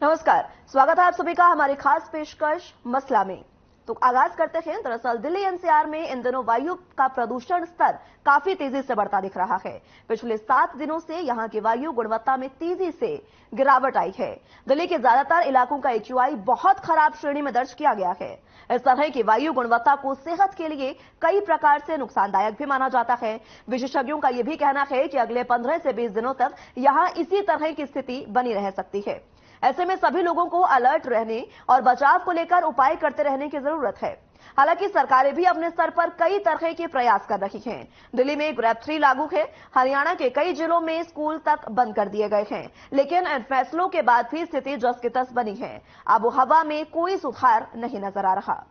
नमस्कार, स्वागत है आप सभी का हमारी खास पेशकश मसला में। तो आगाज करते हैं। दरअसल दिल्ली एनसीआर में इन दिनों वायु का प्रदूषण स्तर काफी तेजी से बढ़ता दिख रहा है। पिछले 7 दिनों से यहां की वायु गुणवत्ता में तेजी से गिरावट आई है। दिल्ली के ज्यादातर इलाकों का एक्यूआई बहुत खराब श्रेणी में दर्ज किया गया है। इस तरह की वायु गुणवत्ता को सेहत के लिए कई प्रकार से नुकसानदायक भी माना जाता है। विशेषज्ञों का यह भी कहना है कि अगले 15 से 20 दिनों तक यहां इसी तरह की स्थिति बनी रह सकती है। ऐसे में सभी लोगों को अलर्ट रहने और बचाव को लेकर उपाय करते रहने की जरूरत है। हालांकि सरकारें भी अपने स्तर पर कई तरह के प्रयास कर रही हैं। दिल्ली में ग्रैब 3 लागू है। हरियाणा के कई जिलों में स्कूल तक बंद कर दिए गए हैं। लेकिन इन फैसलों के बाद भी स्थिति जस की तस बनी है। आबो हवा में कोई सुधार नहीं नजर आ रहा।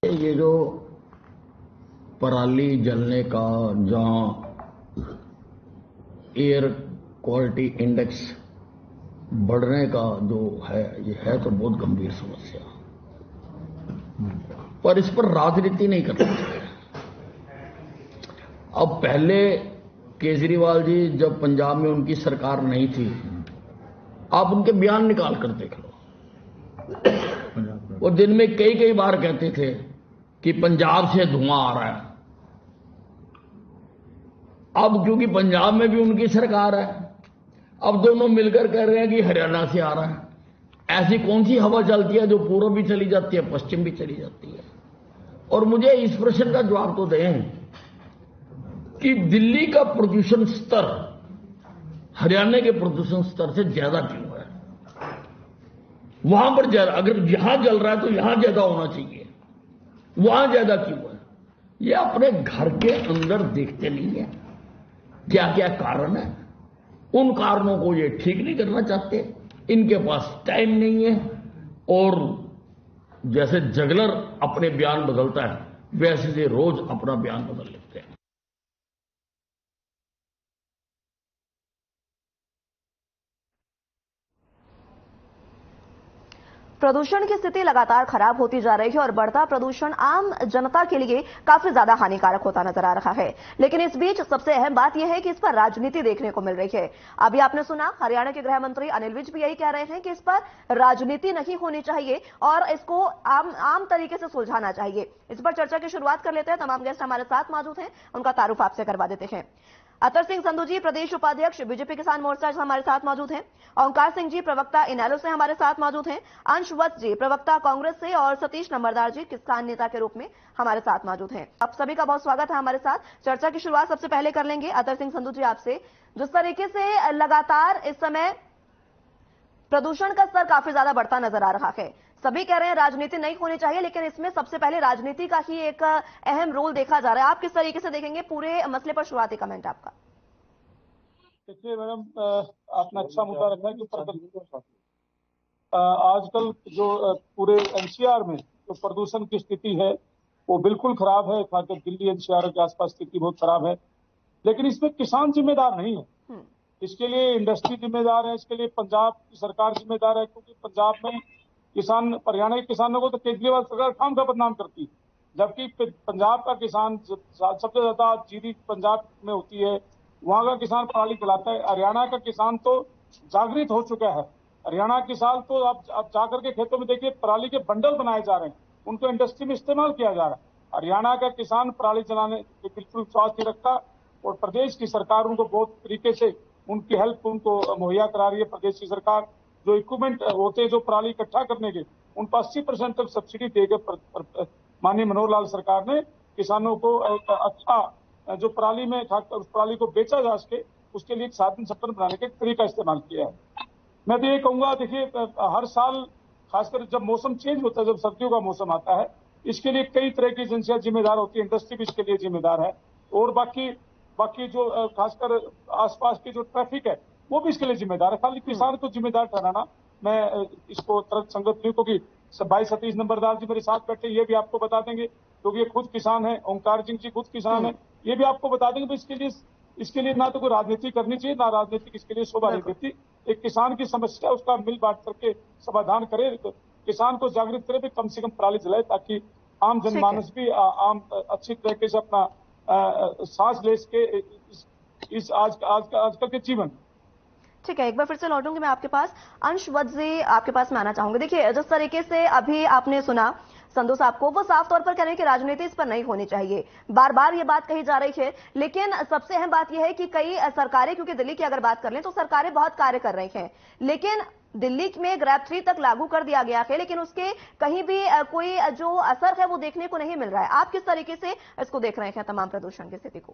ये जो पराली जलने का जहां एयर क्वालिटी इंडेक्स बढ़ने का जो है, ये है तो बहुत गंभीर समस्या, पर इस पर राजनीति नहीं करना चाहिए। अब पहले केजरीवाल जी जब पंजाब में उनकी सरकार नहीं थी, आप उनके बयान निकाल कर देख लो। वो दिन में कई बार कहते थे कि पंजाब से धुआं आ रहा है। अब क्योंकि पंजाब में भी उनकी सरकार है, अब दोनों मिलकर कह रहे हैं कि हरियाणा से आ रहा है। ऐसी कौन सी हवा चलती है जो पूर्व भी चली जाती है, पश्चिम भी चली जाती है? और मुझे इस प्रश्न का जवाब तो दें कि दिल्ली का प्रदूषण स्तर हरियाणा के प्रदूषण स्तर से ज्यादा क्यों है? वहां पर ज्यादा, अगर यहां जल रहा है तो यहां ज्यादा होना चाहिए, वहां ज्यादा क्यों है? ये अपने घर के अंदर देखते नहीं है क्या क्या कारण है। उन कारणों को ये ठीक नहीं करना चाहते, इनके पास टाइम नहीं है, और जैसे जगलर अपने बयान बदलता है वैसे से रोज अपना बयान बदल लेते हैं। प्रदूषण की स्थिति लगातार खराब होती जा रही है और बढ़ता प्रदूषण आम जनता के लिए काफी ज्यादा हानिकारक होता नजर आ रहा है। लेकिन इस बीच सबसे अहम बात यह है कि इस पर राजनीति देखने को मिल रही है। अभी आपने सुना, हरियाणा के गृह मंत्री अनिल विज भी यही कह रहे हैं कि इस पर राजनीति नहीं होनी चाहिए और इसको आम तरीके से सुलझाना चाहिए। इस पर चर्चा की शुरुआत कर लेते हैं। तमाम गेस्ट हमारे साथ मौजूद हैं, उनका तारुफ आपसे करवा देते हैं। अतर सिंह संधू जी, प्रदेश उपाध्यक्ष बीजेपी किसान मोर्चा से हमारे साथ मौजूद हैं। ओंकार सिंह जी, प्रवक्ता इनेलो से हमारे साथ मौजूद हैं। अंश वत्स जी, प्रवक्ता कांग्रेस से, और सतीश नंबरदार जी, किसान नेता के रूप में हमारे साथ मौजूद हैं। आप सभी का बहुत स्वागत है हमारे साथ। चर्चा की शुरुआत सबसे पहले कर लेंगे अतर सिंह संधू जी आपसे। जिस तरीके से लगातार इस समय प्रदूषण का स्तर काफी ज्यादा बढ़ता नजर आ रहा है, सभी कह रहे हैं राजनीति नहीं होनी चाहिए, लेकिन इसमें सबसे पहले राजनीति का ही एक अहम रोल देखा जा रहा है। आप किस तरीके से देखेंगे पूरे मसले पर? शुरुआती कमेंट आपका। देखिए मैडम, आपने अच्छा मुद्दा रखा है कि आजकल जो पूरे एनसीआर में जो प्रदूषण की स्थिति है वो बिल्कुल खराब है। खासकर दिल्ली एनसीआर के आसपास स्थिति बहुत खराब है, लेकिन इसमें किसान जिम्मेदार नहीं है। इसके लिए इंडस्ट्री जिम्मेदार है, इसके लिए पंजाब की सरकार जिम्मेदार है, क्योंकि पंजाब में किसान, हरियाणा के किसानों को तो केजरीवाल सरकार काम का बदनाम करती है, जबकि पंजाब का किसान सबसे ज्यादा जीडी पंजाब में होती है, वहां का किसान पराली जलाता है। हरियाणा का किसान तो जागृत हो चुका है। हरियाणा किसान तो आप जाकर के खेतों में देखिए, पराली के बंडल बनाए जा रहे हैं, उनको इंडस्ट्री में इस्तेमाल किया जा रहा है। हरियाणा का किसान पराली जलाने के बिल्कुल स्वाद नहीं रखता, और प्रदेश की सरकार उनको बहुत तरीके से उनकी हेल्प उनको मुहैया करा रही है। प्रदेश की सरकार जो इक्विपमेंट होते हैं जो पराली इकट्ठा करने के, उन पर 80% तक सब्सिडी देकर माननीय मनोहर लाल सरकार ने किसानों को अच्छा जो पराली में उस पराली को बेचा जा सके, उसके लिए एक साधन संपन्न बनाने का तरीका इस्तेमाल किया है। मैं तो ये कहूंगा, देखिए हर साल खासकर जब मौसम चेंज होता है, जब सर्दियों का मौसम आता है, इसके लिए कई तरह की एजेंसियां जिम्मेदार होती है, इंडस्ट्री भी इसके लिए जिम्मेदार है, और बाकी जो खासकर आसपास की जो ट्रैफिक है वो भी इसके लिए जिम्मेदार है। खाली किसान को जिम्मेदार ठहराना मैं इसको तर्क संगत नहीं, क्योंकि भाई सतीश नंबरदार जी मेरे साथ बैठे, ये भी आपको बता देंगे, क्योंकि ये खुद किसान है। ओंकार सिंह जी खुद किसान है, ये भी आपको बता देंगे। तो इसके लिए ना तो कोई राजनीति करनी चाहिए, ना राजनीति इसके लिए शोभा नहीं देती। एक किसान की समस्या उसका मिल बांट करके समाधान करे, किसान को जागृत करे, भी कम से कम पराली जलाए, ताकि आम जनमानस भी आम अच्छी तरीके से अपना सांस ले सके, इस आजकल के जीवन। ठीक है, एक बार फिर से लौटूंगी मैं आपके पास। अंश वज्जी, आपके पास मैं आना चाहूंगी। देखिए, जिस तरीके से अभी आपने सुना संधू साहब को, वो साफ तौर पर कह रहे हैं कि राजनीति इस पर नहीं होनी चाहिए। बार बार ये बात कही जा रही है, लेकिन सबसे अहम बात यह है कि कई सरकारें, क्योंकि दिल्ली की अगर बात कर लें तो सरकारें बहुत कार्य कर रही हैं, लेकिन दिल्ली में ग्रैब 3 तक लागू कर दिया गया है, लेकिन उसके कहीं भी कोई जो असर है वो देखने को नहीं मिल रहा है। आप किस तरीके से इसको देख रहे हैं, तमाम प्रदूषण की स्थिति को?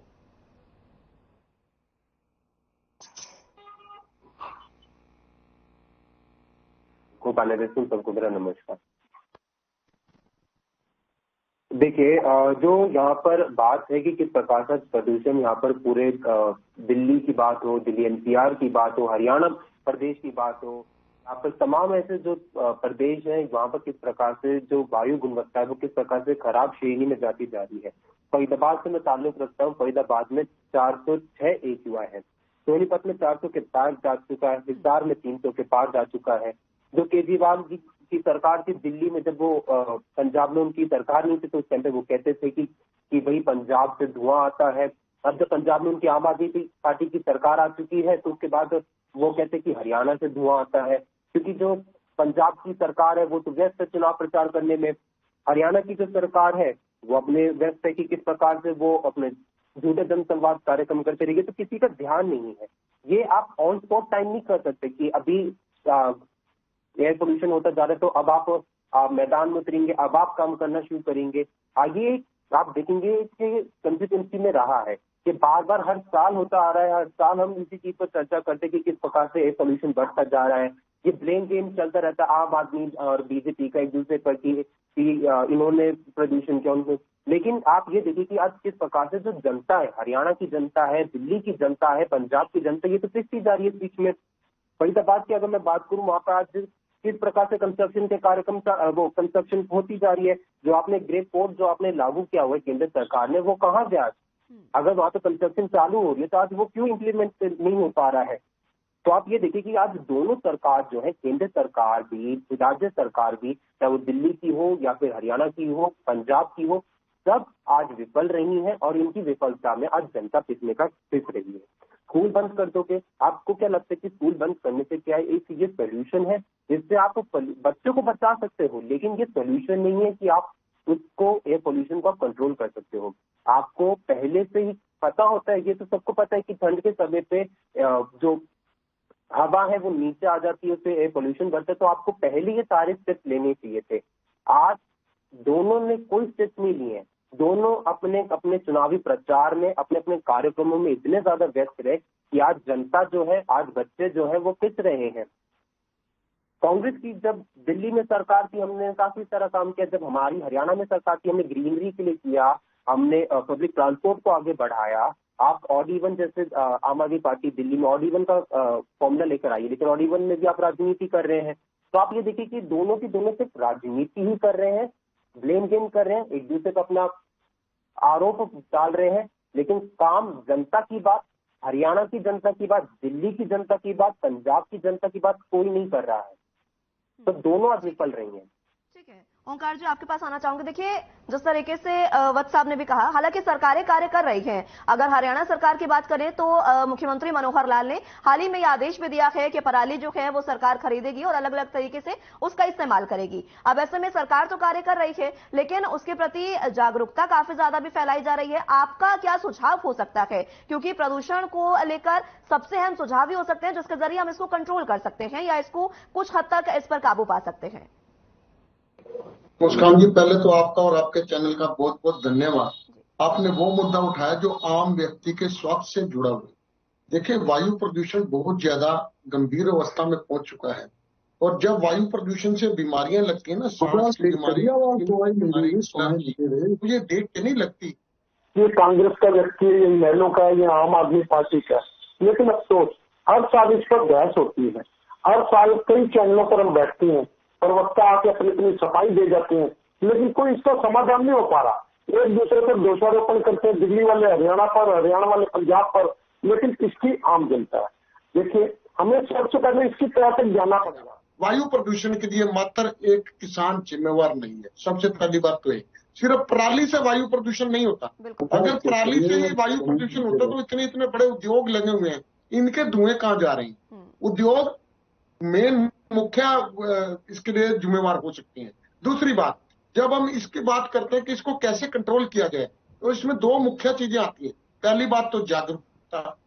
पैनलिस्ट सबको मेरा नमस्कार। देखिए, जो यहाँ पर बात है कि किस प्रकार का प्रदूषण यहाँ पर पूरे दिल्ली की बात हो, दिल्ली एनसीआर की बात हो, हरियाणा प्रदेश की बात हो, यहाँ पर तमाम ऐसे जो प्रदेश हैं वहाँ पर किस प्रकार से जो वायु गुणवत्ता है वो किस प्रकार से खराब श्रेणी में जाती जा रही है। फरीदाबाद से मैं ताल्लुक रखता हूँ। फरीदाबाद में 406 AQI है, सोनीपत में 400 के पार जा चुका है, हिसार में 300 के पार जा चुका है। जो केजरीवाल जी की सरकार थी दिल्ली में, जब वो पंजाब में उनकी सरकार नहीं थी तो उस टाइम पे वो कहते थे कि भाई पंजाब से धुआं आता है। अब जब पंजाब में उनकी आम आदमी पार्टी की सरकार आ चुकी है तो उसके बाद वो कहते कि हरियाणा से धुआं आता है, क्योंकि जो पंजाब की सरकार है वो तो व्यस्त है चुनाव प्रचार करने में। हरियाणा की जो सरकार है वो अपने व्यस्त है कि किस प्रकार से वो अपने झूठे जनसंवाद कार्यक्रम करते रहिए, तो किसी का ध्यान नहीं है। ये आप ऑन स्पॉट टाइम नहीं कर सकते कि अभी एयर पोल्यूशन होता जा रहा है तो अब आप मैदान में उतरेंगे, अब आप काम करना शुरू करेंगे। आगे आप देखेंगे कि कंसिस्टेंसी में रहा है कि बार बार हर साल होता आ रहा है, हर साल हम इसी चीज पर चर्चा करते हैं कि किस प्रकार से एयर पोल्यूशन बढ़ता जा रहा है। ये ब्लेम गेम चलता रहता है आम आदमी और बीजेपी का एक दूसरे पर कि इन्होंने प्रदूषण किया उनको। लेकिन आप ये देखिए कि आज किस प्रकार से जो जनता है, हरियाणा की जनता है, दिल्ली की जनता है, पंजाब की जनता, ये तो पिसती जा रही है बीच में। फरीदाबाद की अगर मैं बात करूं, वहां पर आज किस प्रकार से कंस्ट्रक्शन के कार्यक्रम वो कंस्ट्रक्शन होती जा रही है। जो आपने ग्रे कोड जो आपने लागू किया हुआ है केंद्र सरकार ने, वो कहाँ गया? अगर वहां पर कंस्ट्रक्शन चालू हो रही है तो आज वो क्यों इम्प्लीमेंट नहीं हो पा रहा है? तो आप ये देखिए कि आज दोनों सरकार जो है, केंद्र सरकार भी, राज्य सरकार भी, चाहे वो दिल्ली की हो या फिर हरियाणा की हो, पंजाब की हो, सब आज विफल रही है और इनकी विफलता में आज जनता पिस रही है। स्कूल बंद कर दोगे, आपको क्या लगता है कि स्कूल बंद करने से क्या है? एक ये सोल्यूशन है जिससे आप बच्चों को बचा सकते हो, लेकिन ये सोल्यूशन नहीं है कि आप उसको एयर पोल्यूशन को आप कंट्रोल कर सकते हो। आपको पहले से ही पता होता है, ये तो सबको पता है कि ठंड के समय पे जो हवा है वो नीचे आ जाती है, उससे एयर पोल्यूशन बढ़ता है। तो आपको पहले ये सारे स्टेप्स लेने चाहिए थे। आज दोनों ने कोई स्टेप्स नहीं लिए। दोनों अपने अपने चुनावी प्रचार में, अपने अपने कार्यक्रमों में इतने ज्यादा व्यस्त रहे कि आज जनता जो है, आज बच्चे जो है वो पिस रहे हैं। कांग्रेस की जब दिल्ली में सरकार थी हमने काफी सारा काम किया। जब हमारी हरियाणा में सरकार थी हमने ग्रीनरी के लिए किया, हमने पब्लिक ट्रांसपोर्ट को आगे बढ़ाया। आप ऑड इवन जैसे आम आदमी पार्टी दिल्ली में ऑड इवन का फॉर्मूला लेकर आई, लेकिन ऑड इवन में भी आप राजनीति कर रहे हैं। तो आप ये देखिए कि दोनों की दोनों सिर्फ राजनीति ही कर रहे हैं, ब्लेम गेम कर रहे हैं, एक दूसरे को अपना आरोप डाल रहे हैं, लेकिन काम जनता की बात, हरियाणा की जनता की बात, दिल्ली की जनता की बात, पंजाब की जनता की बात कोई नहीं कर रहा है। तो दोनों आज विफल रही हैं। ठीक है, ओंकार जी आपके पास आना चाहूंगे। देखिए, जिस तरीके से वत्स साहब ने भी कहा, हालांकि सरकारें कार्य कर रही हैं। अगर हरियाणा सरकार की बात करें तो मुख्यमंत्री मनोहर लाल ने हाल ही में यह आदेश भी दिया है कि पराली जो है वो सरकार खरीदेगी और अलग अलग तरीके से उसका इस्तेमाल करेगी। अब ऐसे में सरकार तो कार्य कर रही है, लेकिन उसके प्रति जागरूकता काफी ज्यादा भी फैलाई जा रही है। आपका क्या सुझाव हो सकता है? क्योंकि प्रदूषण को लेकर सबसे अहम सुझाव ही हो सकते हैं जिसके जरिए हम इसको कंट्रोल कर सकते हैं या इसको कुछ हद तक इस पर काबू पा सकते हैं। मुस्कान जी, पहले तो आपका और आपके चैनल का बहुत बहुत धन्यवाद। आपने वो मुद्दा उठाया जो आम व्यक्ति के स्वास्थ्य से जुड़ा हुआ। देखिए, वायु प्रदूषण बहुत ज्यादा गंभीर अवस्था में पहुंच चुका है और जब वायु प्रदूषण से बीमारियां लगती है ना, सांस की बीमारी, मुझे देख के नहीं लगती ये कांग्रेस का व्यक्ति है, ये महलों का है, ये आम आदमी पार्टी का। लेकिन अफसोस हर साल इस पर बहस होती है, हर साल कई चैनलों पर हम बैठते हैं, प्रवक्ता आके अपनी अपनी सफाई दे जाते हैं, लेकिन कोई इसका समाधान नहीं हो पा रहा। एक दूसरे पर दोषारोपण करते हैं, दिल्ली वाले हरियाणा पर, हरियाणा वाले पंजाब पर, लेकिन किसकी आम जनता है। देखिए, हमें सबसे पहले इसकी तरह तक जाना पड़ेगा। वायु प्रदूषण के लिए मात्र एक किसान जिम्मेवार नहीं है। सबसे पहली बात तो है, सिर्फ पराली से वायु प्रदूषण नहीं होता। अगर पराली से ही वायु प्रदूषण होता तो इतने इतने बड़े उद्योग लगे हुए हैं, इनके धुएं कहाँ जा रहे हैं? उद्योग मेन मुख्य इसके लिए जिम्मेवार हो सकते हैं। दूसरी बात, जब हम इसकी बात करते हैं कि इसको कैसे कंट्रोल किया जाए, तो इसमें दो मुख्य चीजें आती है। पहली बात तो जागरूकता।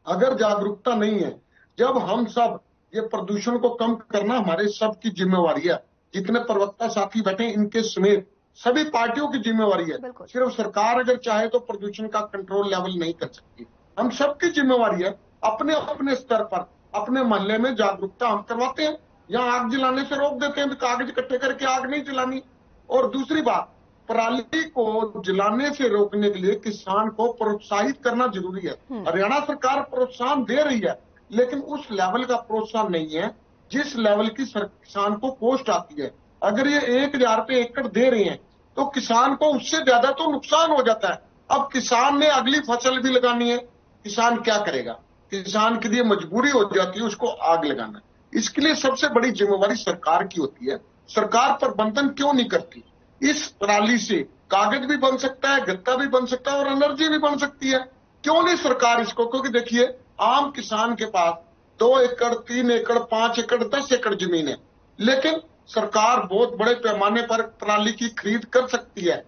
अगर जागरूकता नहीं है, जब हम सब ये प्रदूषण को कम करना हमारे सबकी जिम्मेवारी है, जितने प्रवक्ता साथी बैठे इनके समेत सभी पार्टियों की जिम्मेवारी है। सिर्फ सरकार अगर चाहे तो प्रदूषण का कंट्रोल लेवल नहीं कर सकती। हम सबकी जिम्मेवारी है, अपने अपने स्तर पर अपने मोहल्ले में जागरूकता हम करवाते हैं। यहाँ आग जलाने से रोक देते हैं, कागज इकट्ठे करके आग नहीं जलानी। और दूसरी बात, पराली को जलाने से रोकने के लिए किसान को प्रोत्साहित करना जरूरी है। हरियाणा सरकार प्रोत्साहन दे रही है, लेकिन उस लेवल का प्रोत्साहन नहीं है जिस लेवल की किसान को कॉस्ट आती है। अगर ये 1000 रुपये एकड़ दे रहे हैं तो किसान को उससे ज्यादा तो नुकसान हो जाता है। अब किसान ने अगली फसल भी लगानी है, किसान क्या करेगा? किसान के लिए मजबूरी हो जाती है उसको आग लगाना। इसके लिए सबसे बड़ी जिम्मेवारी सरकार की होती है। सरकार प्रबंधन क्यों नहीं करती? इस पराली से कागज भी बन सकता है, गत्ता भी बन सकता है और एनर्जी भी बन सकती है। क्यों नहीं सरकार इसको? क्योंकि देखिए, आम किसान के पास 2 एकड़, 3 एकड़, 5 एकड़, 10 एकड़ जमीन है, लेकिन सरकार बहुत बड़े पैमाने पर पराली की खरीद कर सकती है।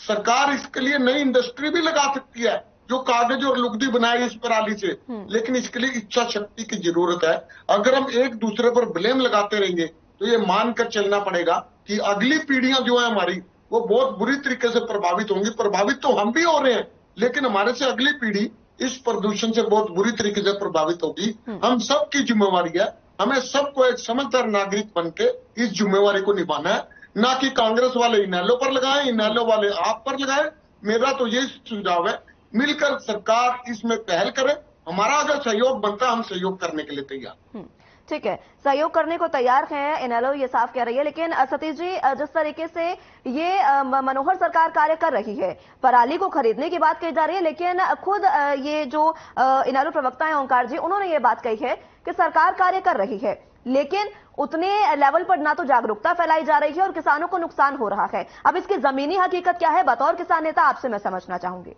सरकार इसके लिए नई इंडस्ट्री भी लगा सकती है जो कागज और लुगदी बनाए इस पराली से, लेकिन इसके लिए इच्छा शक्ति की जरूरत है। अगर हम एक दूसरे पर ब्लेम लगाते रहेंगे तो ये मानकर चलना पड़ेगा कि अगली पीढ़ियां जो है हमारी, वो बहुत बुरी तरीके से प्रभावित होंगी। प्रभावित तो हम भी हो रहे हैं, लेकिन हमारे से अगली पीढ़ी इस प्रदूषण से बहुत बुरी तरीके से प्रभावित होगी। हम सबकी जिम्मेवारी है, हमें सबको एक समझदार नागरिक बन के इस जिम्मेवारी को निभाना है, ना कि कांग्रेस वाले इनेलो पर लगाए, इनेलो वाले आप पर लगाए। मेरा तो यही सुझाव है, मिलकर सरकार इसमें पहल करे। हमारा अगर सहयोग बनता, हम सहयोग करने के लिए तैयार। ठीक है, सहयोग करने को तैयार हैं, इनेलो ये साफ कह रही है। लेकिन सतीश जी, जिस तरीके से ये मनोहर सरकार कार्य कर रही है, पराली को खरीदने की बात कही जा रही है, लेकिन खुद ये जो इनेलो प्रवक्ता है ओंकार जी, उन्होंने ये बात कही है कि सरकार कार्य कर रही है, लेकिन उतने लेवल पर ना तो जागरूकता फैलाई जा रही है और किसानों को नुकसान हो रहा है। अब इसकी जमीनी हकीकत क्या है, बतौर किसान नेता आपसे मैं समझना चाहूंगी।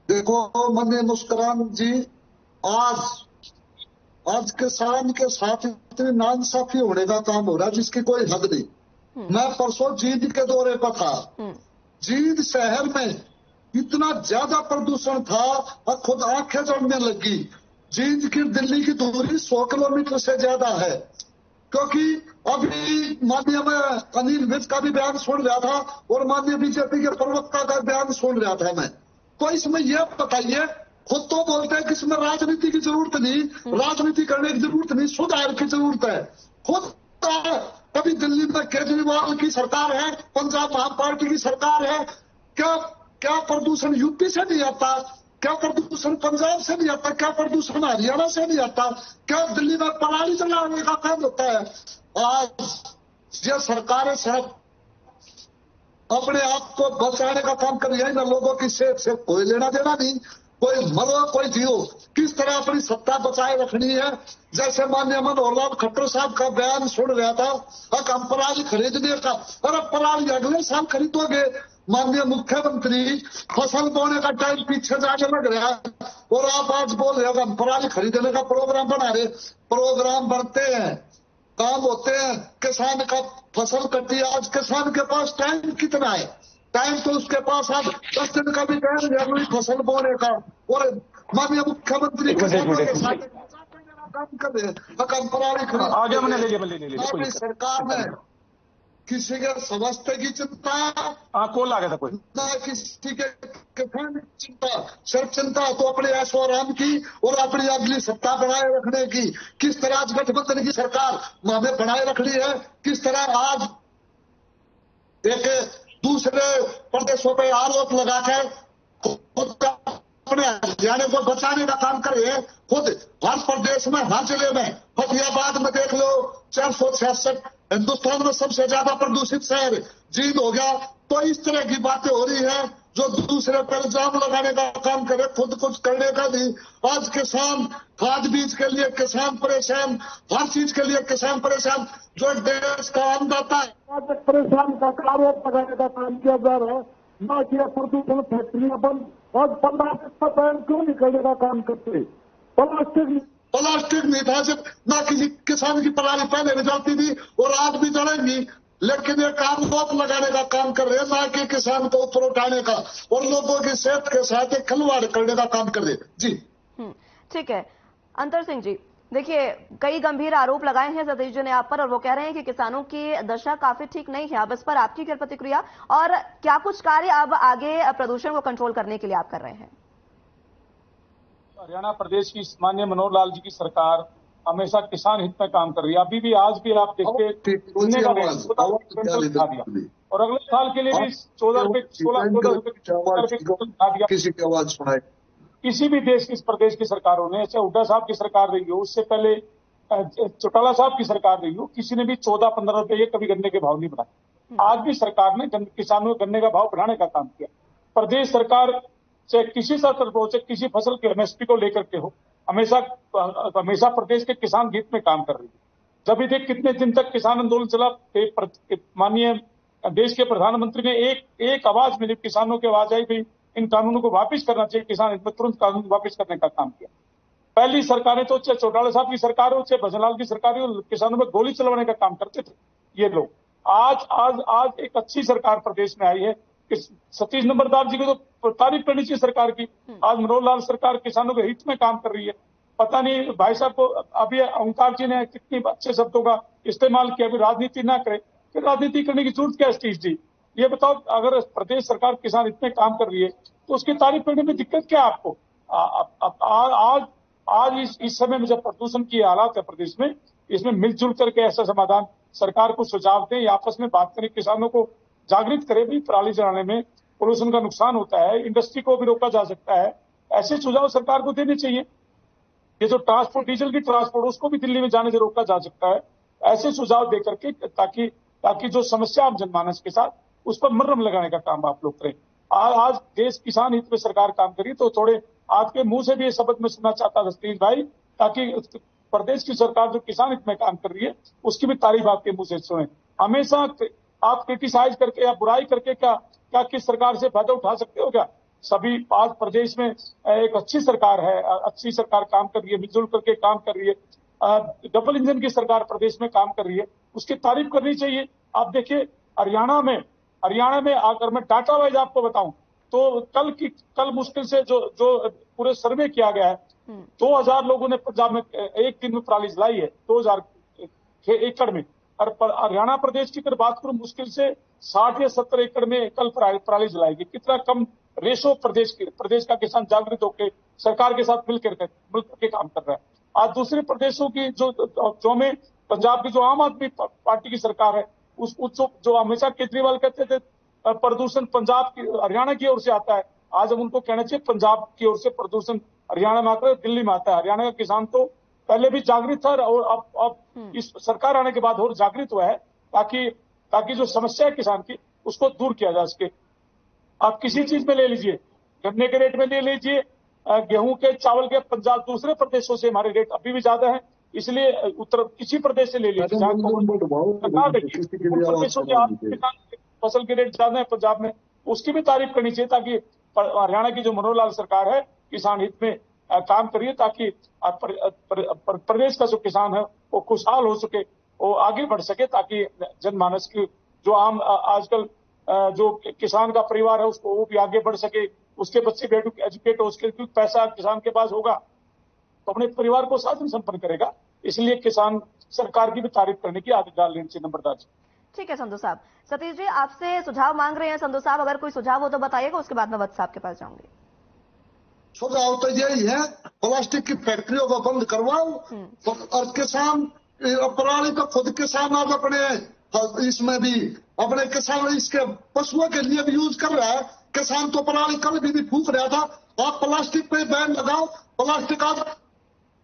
देखो माननीय मुस्कुरान जी, आज किसान के साथ इतनी नाइंसाफी होने का काम हो रहा है जिसकी कोई हद नहीं। मैं परसों जींद के दौरे पर था। जींद शहर में इतना ज्यादा प्रदूषण था और खुद आंखें जलने लगी। जींद की दिल्ली की दूरी 100 किलोमीटर से ज्यादा है। क्योंकि अभी माननीय मैं अनिल विज का भी बयान सुन रहा था और माननीय बीजेपी के प्रवक्ता का बयान सुन रहा था मैं। तो इसमें यह बताइए, खुद तो बोलते हैं कि इसमें राजनीति की जरूरत नहीं, राजनीति करने की जरूरत नहीं, सुधार की जरूरत है। खुद कभी दिल्ली में केजरीवाल की सरकार है, पंजाब आम पार्टी की सरकार है, क्या प्रदूषण यूपी से नहीं आता? क्या प्रदूषण पंजाब से नहीं आता? क्या प्रदूषण हरियाणा से नहीं आता? क्या दिल्ली में पराली जलाने का काम होता है? आज ये सरकारें सब अपने आप को बचाने का काम कर रही है, ना लोगों की सेहत से कोई लेना देना नहीं। कोई मरो कोई जियो, किस तरह अपनी सत्ता बचाए रखनी है। जैसे माननीय मनोहर लाल खट्टर साहब का बयान सुन रहा था, अब हम पराली खरीदने का, अरे पराली अगले साल खरीदोगे। माननीय मुख्यमंत्री फसल बोने का टाइम पीछे जाने लग रहा है और आप आज बोल रहे हो हम पराली खरीदने का प्रोग्राम बना रहे। प्रोग्राम बनते हैं, काम होते हैं, किसान का फसल कटती है। आज किसान के पास टाइम कितना है? टाइम तो उसके पास आज 10 दिन का भी टाइम है फसल बोने का। और माननीय मुख्यमंत्री किसानों के साथ काम कर रहे हैं। सरकार ने किसी के समझते की चिंता कॉल आ गया था कोई ना, किसी के किसान चिंता, सिर्फ चिंता तो अपने ऐशो आराम की और अपनी अगली सत्ता बनाए रखने की। किस तरह आज गठबंधन की सरकार हमें बनाए रखनी है, किस तरह आज एक दूसरे प्रदेशों पर आरोप लगाकर खुद अपने हरियाणा को बचाने का काम कर रहे हैं। खुद हर प्रदेश में, हर जिले में, फतेहाबाद में देख लो 466, हिंदुस्तान में सबसे ज्यादा प्रदूषित शहर जींद हो गया। तो इस तरह की बातें हो रही है जो दूसरे पर इल्जाम लगाने का काम करे, खुद कुछ करने का नहीं। आज किसान खाद बीज के लिए किसान परेशान, हर चीज के लिए किसान परेशान, जो देश का अन्नदाता है आज परेशान का आरोप लगाने का काम किया जा रहा है। न किया प्रदूषण फैक्ट्रियां बंद, और 15 बैन क्यों नहीं करने का काम करते। प्लास्टिक नहीं था, जब ना किसी किसान की पराली पहले भी जलती थी और आज भी जलेंगी, लेकिन ये काम रोक लगाने का काम कर रहे हैं, ना कि किसान को ऊपर उठाने का और लोगों की सेहत के साथ एक खिलवाड़ करने का काम कर रहे हैं। जी ठीक है अंतर सिंह जी, देखिए कई गंभीर आरोप लगाए हैं सतीश जी ने आप पर, और वो कह रहे हैं कि किसानों की दशा काफी ठीक नहीं है। अब इस पर आपकी क्या प्रतिक्रिया, और क्या कुछ कार्य अब आगे प्रदूषण को कंट्रोल करने के लिए आप कर रहे हैं? हरियाणा प्रदेश की माननीय मनोहर लाल जी की सरकार हमेशा किसान हित में काम कर रही है। अभी भी आज भी आप देखते और अगले साल के लिए भी 14 रुपए 16 रुपए किसी की आवाज सुनाई। किसी भी देश की प्रदेश की सरकारों ने, चाहे हुड्डा साहब की सरकार रही हो, उससे पहले चौटाला साहब की सरकार रही हो, किसी ने भी 14-15 रुपए कभी गन्ने के भाव नहीं बढ़ाए। आज भी सरकार ने किसानों को गन्ने का भाव बढ़ाने का काम किया। प्रदेश सरकार चाहे किसी स्तर पर, चाहे किसी फसल के एमएसपी को लेकर के हो, हमेशा प्रदेश के किसान हित में काम कर रही है। जब भी देख कितने दिन तक किसान आंदोलन चला, माननीय देश के प्रधानमंत्री ने एक आवाज में जब किसानों की आवाज आई भाई इन कानूनों को वापस करना चाहिए, किसान हित में तुरंत कानून वापस करने का काम किया। पहली सरकारें तो चाहे चौटाला साहब की सरकार हो, चाहे भजनलाल की सरकार हो, किसानों में गोली चलवाने का काम करते थे ये लोग। आज एक अच्छी सरकार प्रदेश में आई है। सतीश नंबरदार जी को तो तारीफ करनी चाहिए सरकार की। आज मनोहर लाल सरकार किसानों के हित में काम कर रही है। पता नहीं भाई साहब को अभी ओंकार जी ने कितनी अच्छे शब्दों का इस्तेमाल किया, अभी राजनीति ना करे, फिर राजनीति करने की जरूरत क्या है सतीश जी? ये बताओ, अगर प्रदेश सरकार किसान हित में काम कर रही है तो उसकी तारीफ करने में दिक्कत क्या है आपको? आज इस समय में जब प्रदूषण की हालात है प्रदेश में, इसमें मिलजुल करके ऐसा समाधान सरकार को सुझाव दें या आपस में बात करें, किसानों को जागृत करें भी पराली जलाने में पोल्यूशन का नुकसान होता है, इंडस्ट्री को भी रोका जा सकता है। ऐसे सुझाव सरकार को देने चाहिए। ये जो ट्रांसपोर्ट, डीजल की ट्रांसपोर्ट, उसको भी दिल्ली में जाने से रोका जा सकता है। ऐसे सुझाव देकर के ताकि जो समस्या आम जनमानस के साथ उस पर मरहम लगाने का काम आप लोग करें। आज देश किसान हित में सरकार काम करी, तो थोड़े आपके मुंह से भी ये शब्द मैं सुनना चाहता था सतीश भाई, ताकि प्रदेश की सरकार जो किसान हित में काम कर रही है उसकी भी तारीफ आपके मुंह से सुने। हमेशा आप क्रिटिसाइज करके या बुराई करके क्या किस सरकार से फायदा उठा सकते हो क्या? सभी आज प्रदेश में एक अच्छी सरकार है, अच्छी सरकार काम कर रही है, मिलजुल करके काम कर रही है। डबल इंजन की सरकार प्रदेश में काम कर रही है, उसकी तारीफ करनी चाहिए। आप देखिए हरियाणा में अगर मैं डाटा वाइज आपको बताऊं तो कल मुश्किल से जो पूरे सर्वे किया गया है, 2000 लोगों ने पंजाब में एक दिन में पराली जलाई है, 2000 एकड़ में। और हरियाणा प्रदेश की अगर बात करूं, मुश्किल से 60 या 70 एकड़ में कल पराली जलाएगी। कितना कम रेशो प्रदेश का किसान जागृत होकर सरकार के साथ मिलकर के काम कर रहा है। आज दूसरे प्रदेशों की जो में पंजाब की जो आम आदमी पार्टी की सरकार है, उस जो हमेशा केजरीवाल कहते थे प्रदूषण पंजाब की हरियाणा की ओर से आता है, आज हम उनको कहना चाहिए पंजाब की ओर से प्रदूषण हरियाणा में आता है, दिल्ली में आता है। हरियाणा का किसान तो पहले भी जागृत था और अब इस सरकार आने के बाद और जागृत हुआ है, ताकि जो समस्या है किसान की उसको दूर किया जा सके। आप किसी चीज में ले लीजिए, गन्ने के रेट में ले लीजिए, गेहूं के, चावल के, पंजाब दूसरे प्रदेशों से हमारे रेट अभी भी ज्यादा है, इसलिए उत्तर किसी प्रदेश से ले लीजिए, प्रदेशों के फसल के रेट ज्यादा है पंजाब में, उसकी भी तारीफ करनी चाहिए, ताकि हरियाणा की जो मनोहर लाल सरकार है किसान हित में काम करिए, ताकि प्रदेश का जो किसान है वो खुशहाल हो सके, वो आगे बढ़ सके, ताकि जनमानस की जो आम आजकल जो किसान का परिवार है उसको वो भी आगे बढ़ सके, उसके बच्चे भी एजुकेट हो, उसके पैसा किसान के पास होगा तो अपने परिवार को साधन संपन्न करेगा। इसलिए किसान सरकार की भी तारीफ करने की आदत डाल लेनी चाहिए नंबरदार जी। ठीक है संधू साहब। सतीश जी आपसे सुझाव मांग रहे हैं संधू साहब, अगर कोई सुझाव हो तो बताइएगा, उसके बाद मैं वत्स साहब के पास जाऊंगी। सुझाव तो यही है, प्लास्टिक की फैक्ट्रियों को बंद करवाओ और किसान पराली को खुद किसान आज अपने इसमें भी अपने किसान इसके पशुओं के लिए भी यूज कर रहा है। किसान तो पराली कल भी फूक रहा था। आप प्लास्टिक पे बैन लगाओ, प्लास्टिक आज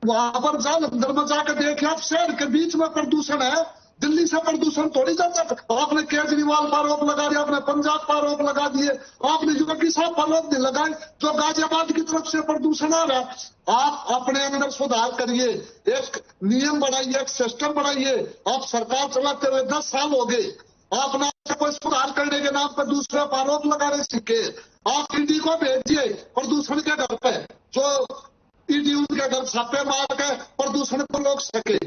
वहां पर जाओ, अंदर में जाकर देखिए आप, शहर के बीच में प्रदूषण है, दिल्ली से प्रदूषण थोड़ी जाता। आपने केजरीवाल बनीवाल पर आरोप लगा दिया, आपने पंजाब पर आरोप लगा दिए, आपने योगी साहब पर आरोप नहीं लगाए। जो गाजियाबाद की तरफ से प्रदूषण आ रहा है, आप अपने अंदर सुधार करिए, एक नियम बनाइए, एक सिस्टम बनाइए। आप सरकार चलाते हुए 10 साल हो गए, आपने कोई सुधार करने के नाम पर दूसरे पर आरोप लगा रहे सिक्के। आप ईडी को भेजिए प्रदूषण के घर पे, जो ईडी उनके घर छापे मार के प्रदूषण को रोक सके।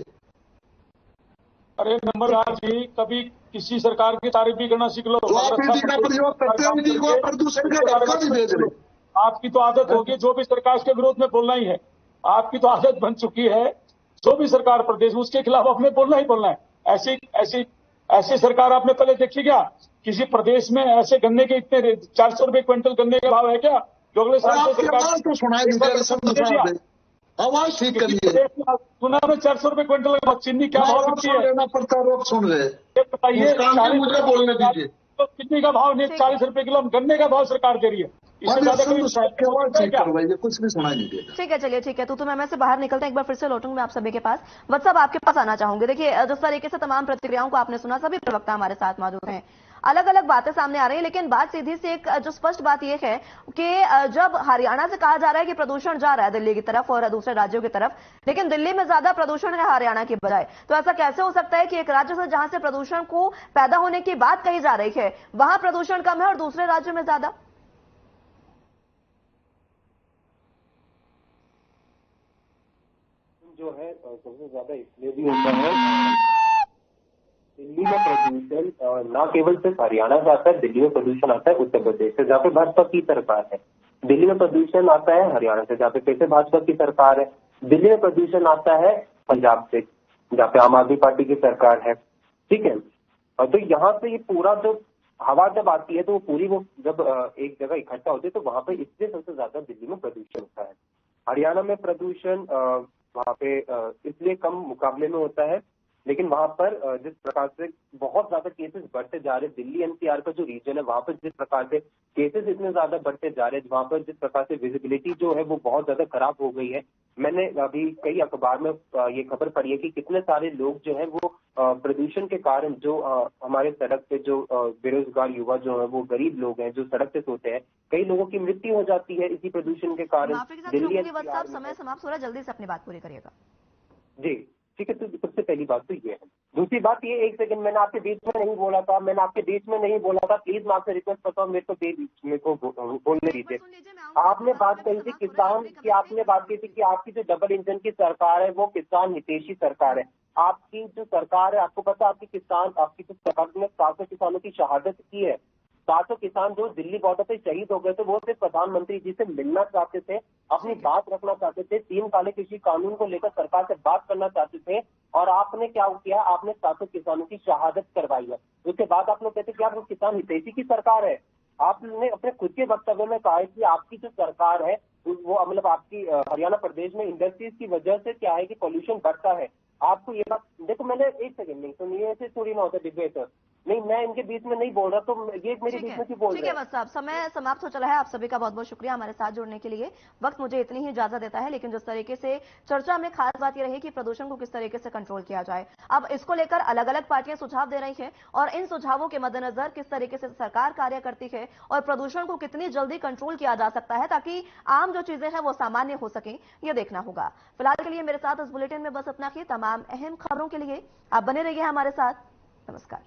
अरे नंबरदार जी, कभी किसी सरकार की तारीफ भी करना सीख लो। जो आप ईडी का प्रयोग करते हैं, ईडी को प्रदूषण के घर को नहीं भेज रहे। आपकी तो आदत होगी जो भी सरकार के विरोध में बोलना ही है, आपकी तो आदत बन चुकी है। जो भी सरकार प्रदेश में उसके खिलाफ आपने बोलना ही बोलना है। ऐसी सरकार आपने पहले देखी क्या? किसी प्रदेश में ऐसे गन्ने के इतने 400 रुपए क्विंटल गन्ने का भाव है क्या जो अगले साल से सरकार तो सुनाई आवाज ठीक करिए। सुना में 400 रुपए क्विंटल चीनी क्या भाव बिकती है? लेना पड़ता रोक सुन रहे बताइए, मुझे बोलने दीजिए। तो चीनी का भाव नहीं 40 रुपए किलो, गन्ने का भाव सरकार दे रही है। इससे ज्यादा कुछ भी सुनाई नहीं देगा। ठीक है, चलिए ठीक है। तो मैं से बाहर निकलते हैं, एक बार फिर से लौटूंगी मैं आप सभी के पास। वत्स साहब, आपके पास आना चाहूंगे। देखिए, जिस तरीके से तमाम प्रतिक्रियाओं को आपने सुना, सभी प्रवक्ता हमारे साथ मौजूद हैं, अलग अलग बातें सामने आ रही हैं, लेकिन बात सीधी सी एक जो स्पष्ट बात यह है कि जब हरियाणा से कहा जा रहा है कि प्रदूषण जा रहा है दिल्ली की तरफ और दूसरे राज्यों की तरफ, लेकिन दिल्ली में ज्यादा प्रदूषण है हरियाणा की बजाय, तो ऐसा कैसे हो सकता है कि एक राज्य से जहां से प्रदूषण को पैदा होने की बात कही जा रही है वहां प्रदूषण कम है और दूसरे राज्यों में ज्यादा? जो है सबसे ज्यादा इसलिए भी होता है, दिल्ली में प्रदूषण न केवल सिर्फ हरियाणा से आता है, दिल्ली में प्रदूषण आता है उत्तर प्रदेश से जहाँ पे भाजपा की सरकार है। दिल्ली में प्रदूषण आता है हरियाणा से जहाँ पे फिर से भाजपा की सरकार है। दिल्ली में प्रदूषण आता है पंजाब से जहाँ पे आम आदमी पार्टी की सरकार है। ठीक है, और तो यहाँ पे ये पूरा जो हवा जब आती है तो वो पूरी वो जब एक जगह इकट्ठा होती है तो वहां पे इसलिए सबसे ज्यादा दिल्ली में प्रदूषण होता है। हरियाणा में प्रदूषण वहां पे इसलिए कम मुकाबले में होता है, लेकिन वहां पर जिस प्रकार से बहुत ज्यादा केसेस बढ़ते जा रहे, दिल्ली एनसीआर का जो रीजन है वहां पर जिस प्रकार से केसेस इतने ज्यादा बढ़ते जा रहे, वहां पर जिस प्रकार से विजिबिलिटी जो है वो बहुत ज्यादा खराब हो गई है। मैंने अभी कई अखबार में ये खबर पढ़ी है कि कितने सारे लोग जो है वो प्रदूषण के कारण जो हमारे सड़क पे जो बेरोजगार युवा जो है वो गरीब लोग हैं जो सड़क पे सोते हैं, कई लोगों की मृत्यु हो जाती है इसी प्रदूषण के कारण। दिल्ली समय समाप्त हो रहा है, जल्दी से अपनी बात पूरी करिएगा। जी ठीक है, तो सबसे पहली बात तो ये है। दूसरी बात ये, एक सेकंड, मैंने आपके बीच में नहीं बोला था, प्लीज मैं आपसे रिक्वेस्ट करता हूँ मेरे को बोलने दीजिए। आपने बात कही थी किसान की, आपने बात की थी कि आपकी जो डबल इंजन की सरकार है वो किसान हितैषी सरकार है। आपकी जो सरकार है, आपको पता है आपकी जो सरकार ने 700 किसानों की शहादत की है। 700 किसान जो दिल्ली बॉर्डर पे शहीद हो गए थे, वो सिर्फ प्रधानमंत्री जी से मिलना चाहते थे, अपनी बात रखना चाहते थे, 3 काले कृषि कानून को लेकर सरकार से बात करना चाहते थे, और आपने क्या किया? आपने 700 किसानों की शहादत करवाई है। उसके बाद आप लोग कहते कि आप किसान हितैषी की सरकार है। आपने अपने खुद के वक्तव्य में कहा है कि आपकी जो सरकार है वो मतलब आपकी हरियाणा प्रदेश में इंडस्ट्रीज की वजह से क्या है कि पॉल्यूशन बढ़ता है। आपको ये बात देखो, मैंने एक सेकंड नहीं सुनिए, ऐसे थोड़ी ना होता डिबेट। नहीं, मैं इनके बीच में नहीं बोल रहा, तो ये मेरे बीच में क्यों बोल रहे हैं? ठीक है बस साहब, समय समाप्त हो चला है। आप सभी का बहुत बहुत शुक्रिया हमारे साथ जुड़ने के लिए। वक्त मुझे इतनी ही इजाजत देता है, लेकिन जिस तरीके से चर्चा में खास बात यह रही कि प्रदूषण को किस तरीके से कंट्रोल किया जाए, अब इसको लेकर अलग अलग पार्टियां सुझाव दे रही हैं और इन सुझावों के मद्देनजर किस तरीके से सरकार कार्य करती है और प्रदूषण को कितनी जल्दी कंट्रोल किया जा सकता है ताकि आम जो चीजें हैं वो सामान्य हो सके, ये देखना होगा। फिलहाल के लिए मेरे साथ इस बुलेटिन में बस इतना ही। तमाम अहम खबरों के लिए आप बने रहिए हमारे साथ। नमस्कार।